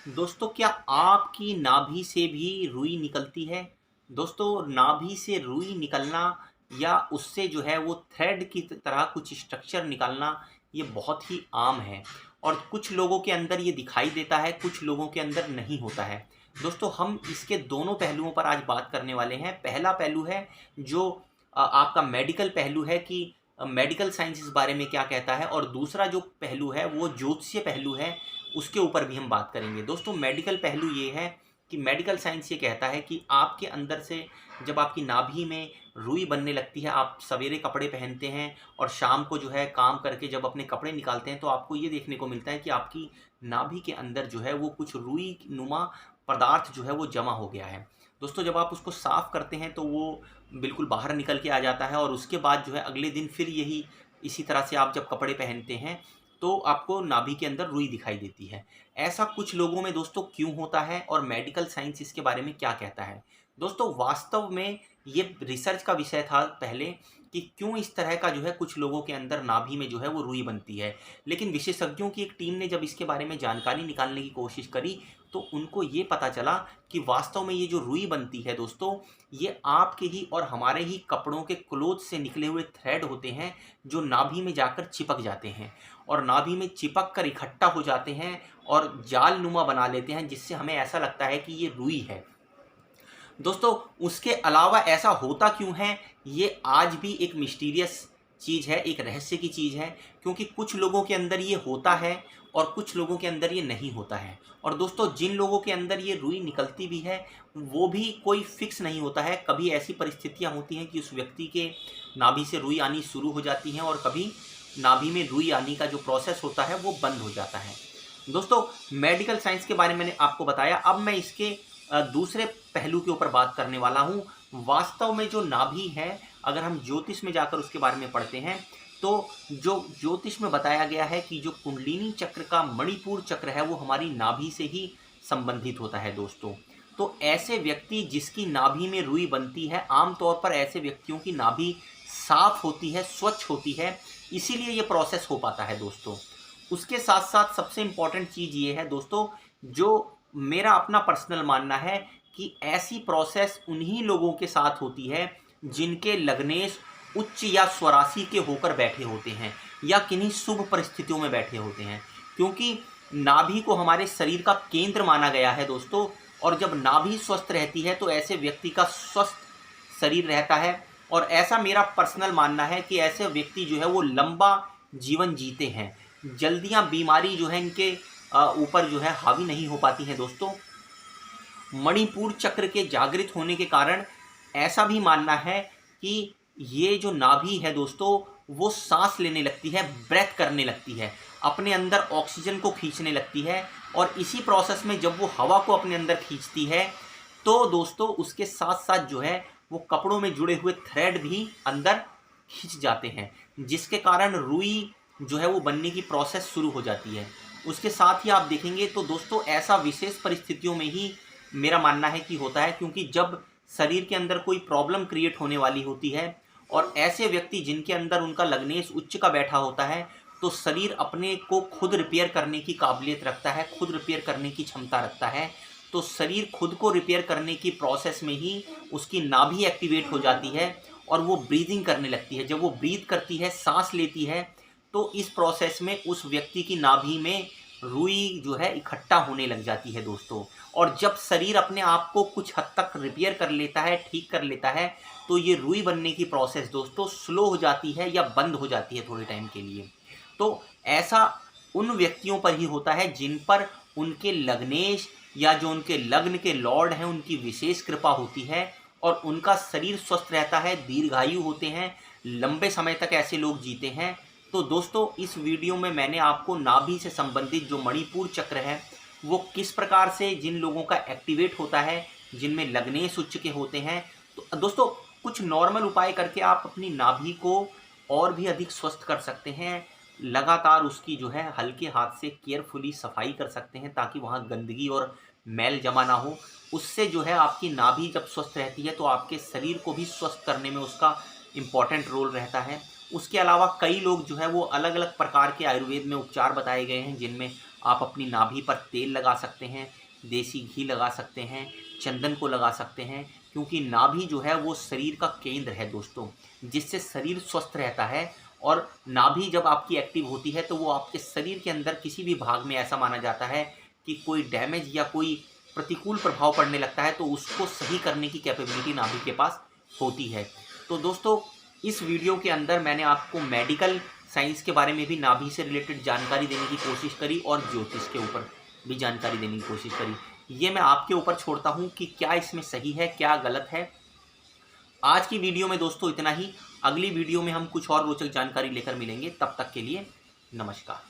दोस्तों, क्या आपकी नाभि से भी रुई निकलती है? दोस्तों, नाभि से रुई निकलना या उससे जो है वो थ्रेड की तरह कुछ स्ट्रक्चर निकलना, ये बहुत ही आम है और कुछ लोगों के अंदर ये दिखाई देता है, कुछ लोगों के अंदर नहीं होता है। दोस्तों, हम इसके दोनों पहलुओं पर आज बात करने वाले हैं। पहला पहलू है जो आपका मेडिकल पहलू है कि मेडिकल साइंस इस बारे में क्या कहता है, और दूसरा जो पहलू है वो ज्योतिषीय पहलू है, उसके ऊपर भी हम बात करेंगे। दोस्तों, मेडिकल पहलू ये है कि मेडिकल साइंस ये कहता है कि आपके अंदर से जब आपकी नाभि में रुई बनने लगती है, आप सवेरे कपड़े पहनते हैं और शाम को जो है काम करके जब अपने कपड़े निकालते हैं, तो आपको ये देखने को मिलता है कि आपकी नाभि के अंदर जो है वो कुछ रुई नुमा पदार्थ जो है वो जमा हो गया है। दोस्तों, जब आप उसको साफ करते हैं तो वो बिल्कुल बाहर निकल के आ जाता है और उसके बाद जो है अगले दिन फिर यही इसी तरह से आप जब कपड़े पहनते हैं तो आपको नाभि के अंदर रुई दिखाई देती है। ऐसा कुछ लोगों में दोस्तों क्यों होता है और मेडिकल साइंस इसके बारे में क्या कहता है? दोस्तों, वास्तव में ये रिसर्च का विषय था पहले कि क्यों इस तरह का जो है कुछ लोगों के अंदर नाभि में जो है वो रुई बनती है। लेकिन विशेषज्ञों की एक टीम ने जब इसके बारे में जानकारी निकालने की कोशिश करी तो उनको ये पता चला कि वास्तव में ये जो रुई बनती है दोस्तों, ये आपके ही और हमारे ही कपड़ों के क्लोथ से निकले हुए थ्रेड होते हैं जो नाभि में जाकर चिपक जाते हैं और नाभि में चिपक कर इकट्ठा हो जाते हैं और जाल नुमा बना लेते हैं, जिससे हमें ऐसा लगता है कि ये रुई है। दोस्तों, उसके अलावा ऐसा होता क्यों है, ये आज भी एक मिस्टीरियस चीज़ है, एक रहस्य की चीज़ है, क्योंकि कुछ लोगों के अंदर ये होता है और कुछ लोगों के अंदर ये नहीं होता है। और दोस्तों, जिन लोगों के अंदर ये रुई निकलती भी है, वो भी कोई फिक्स नहीं होता है। कभी ऐसी परिस्थितियाँ होती हैं कि उस व्यक्ति के नाभि से रुई आनी शुरू हो जाती हैं और कभी नाभि में रुई आने का जो प्रोसेस होता है वो बंद हो जाता है। दोस्तों, मेडिकल साइंस के बारे में मैंने आपको बताया। अब मैं इसके दूसरे पहलू के ऊपर बात करने वाला हूँ। वास्तव में जो नाभि है, अगर हम ज्योतिष में जाकर उसके बारे में पढ़ते हैं तो जो ज्योतिष में बताया गया है कि जो कुंडलिनी चक्र का मणिपुर चक्र है वो हमारी नाभि से ही संबंधित होता है दोस्तों। तो ऐसे व्यक्ति जिसकी नाभि में रुई बनती है, आमतौर पर ऐसे व्यक्तियों की नाभि साफ होती है, स्वच्छ होती है, इसीलिए ये प्रोसेस हो पाता है दोस्तों। उसके साथ साथ सबसे इम्पॉर्टेंट चीज़ ये है दोस्तों, जो मेरा अपना पर्सनल मानना है कि ऐसी प्रोसेस उन्हीं लोगों के साथ होती है जिनके लग्नेश उच्च या स्वराशि के होकर बैठे होते हैं या किन्हीं शुभ परिस्थितियों में बैठे होते हैं, क्योंकि नाभि को हमारे शरीर का केंद्र माना गया है दोस्तों। और जब नाभि स्वस्थ रहती है तो ऐसे व्यक्ति का स्वस्थ शरीर रहता है और ऐसा मेरा पर्सनल मानना है कि ऐसे व्यक्ति जो है वो लंबा जीवन जीते हैं। जल्दियां बीमारी जो है इनके ऊपर जो है हावी नहीं हो पाती हैं दोस्तों। मणिपुर चक्र के जागृत होने के कारण ऐसा भी मानना है कि ये जो नाभि है दोस्तों, वो सांस लेने लगती है, ब्रेथ करने लगती है, अपने अंदर ऑक्सीजन को खींचने लगती है और इसी प्रोसेस में जब वो हवा को अपने अंदर खींचती है तो दोस्तों उसके साथ साथ जो है वो कपड़ों में जुड़े हुए थ्रेड भी अंदर खींच जाते हैं, जिसके कारण रुई जो है वो बनने की प्रोसेस शुरू हो जाती है। उसके साथ ही आप देखेंगे तो दोस्तों ऐसा विशेष परिस्थितियों में ही मेरा मानना है कि होता है, क्योंकि जब शरीर के अंदर कोई प्रॉब्लम क्रिएट होने वाली होती है और ऐसे व्यक्ति जिनके अंदर उनका लग्नेश उच्च का बैठा होता है, तो शरीर अपने को खुद रिपेयर करने की काबिलियत रखता है, खुद रिपेयर करने की क्षमता रखता है। तो शरीर खुद को रिपेयर करने की प्रोसेस में ही उसकी नाभि एक्टिवेट हो जाती है और वो ब्रीदिंग करने लगती है। जब वो ब्रीथ करती है, सांस लेती है, तो इस प्रोसेस में उस व्यक्ति की नाभि में रुई जो है इकट्ठा होने लग जाती है दोस्तों। और जब शरीर अपने आप को कुछ हद तक रिपेयर कर लेता है, ठीक कर लेता है, तो ये रुई बनने की प्रोसेस दोस्तों स्लो हो जाती है या बंद हो जाती है थोड़े टाइम के लिए। तो ऐसा उन व्यक्तियों पर ही होता है जिन पर उनके लग्नेश या जो उनके लग्न के लॉर्ड हैं उनकी विशेष कृपा होती है और उनका शरीर स्वस्थ रहता है, दीर्घायु होते हैं, लंबे समय तक ऐसे लोग जीते हैं। तो दोस्तों, इस वीडियो में मैंने आपको नाभि से संबंधित जो मणिपुर चक्र है वो किस प्रकार से जिन लोगों का एक्टिवेट होता है, जिनमें लग्नेश उच्च के होते हैं, तो दोस्तों कुछ नॉर्मल उपाय करके आप अपनी नाभि को और भी अधिक स्वस्थ कर सकते हैं। लगातार उसकी जो है हल्के हाथ से केयरफुली सफाई कर सकते हैं ताकि वहाँ गंदगी और मैल जमा ना हो। उससे जो है आपकी नाभि जब स्वस्थ रहती है तो आपके शरीर को भी स्वस्थ करने में उसका इम्पॉर्टेंट रोल रहता है। उसके अलावा कई लोग जो है वो अलग अलग प्रकार के आयुर्वेद में उपचार बताए गए हैं, जिनमें आप अपनी नाभि पर तेल लगा सकते हैं, देसी घी लगा सकते हैं, चंदन को लगा सकते हैं, क्योंकि नाभि जो है वो शरीर का केंद्र है दोस्तों, जिससे शरीर स्वस्थ रहता है। और नाभि जब आपकी एक्टिव होती है तो वो आपके शरीर के अंदर किसी भी भाग में ऐसा माना जाता है कि कोई डैमेज या कोई प्रतिकूल प्रभाव पड़ने लगता है तो उसको सही करने की कैपेबिलिटी नाभि के पास होती है। तो दोस्तों, इस वीडियो के अंदर मैंने आपको मेडिकल साइंस के बारे में भी नाभि से रिलेटेड जानकारी देने की कोशिश करी और ज्योतिष के ऊपर भी जानकारी देने की कोशिश करी। ये मैं आपके ऊपर छोड़ता हूँ कि क्या इसमें सही है, क्या गलत है। आज की वीडियो में दोस्तों इतना ही। अगली वीडियो में हम कुछ और रोचक जानकारी लेकर मिलेंगे। तब तक के लिए नमस्कार।